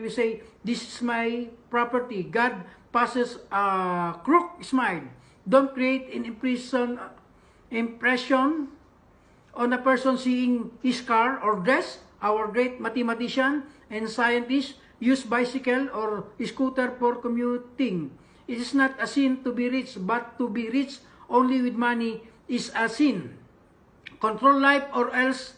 we say, this is my property. God passes a crook smile. Don't create an impression on a person seeing his car or dress. Our great mathematician and scientist use bicycle or scooter for commuting. It is not a sin to be rich, but to be rich only with money is a sin. Control life or else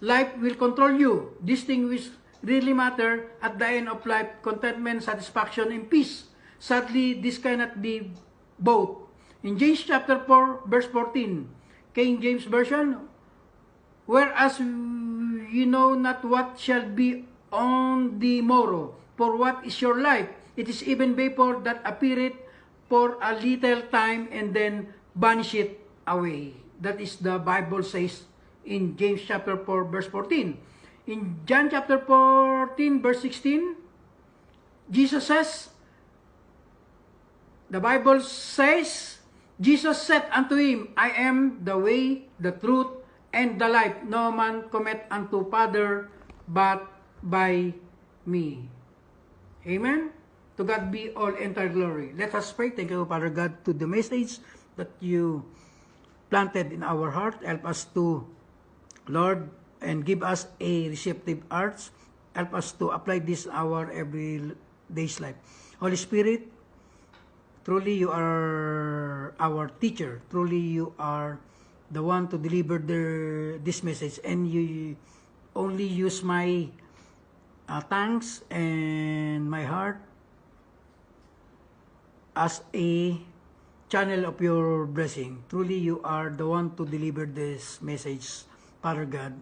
life will control you. These things which really matter at the end of life, contentment, satisfaction, and peace. Sadly, this cannot be both. In James chapter 4, verse 14, King James Version, whereas you know not what shall be on the morrow, for what is your life? It is even vapor that appeareth for a little time and then vanisheth away. That is the Bible says in James chapter 4, verse 14. In John chapter 14, verse 16, Jesus says, the Bible says, Jesus said unto him, I am the way, the truth, and the life. No man cometh unto Father but by me. Amen? To God be all entire glory. Let us pray. Thank you, Father God, to the message that you planted in our heart. Help us to, Lord, and give us a receptive hearts. Help us to apply this our every day's life. Holy Spirit, truly you are our teacher. Truly you are the one to deliver this message. And you only use my thanks and my heart as a channel of your blessing. Truly you are the one to deliver this message, Father God.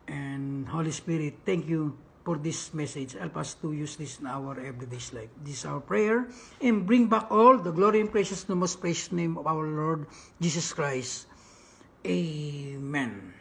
And Holy Spirit, thank you for this message. Help us to use this in our everyday life. This is our prayer. And bring back all the glory and precious, the most precious name of our Lord Jesus Christ. Amen.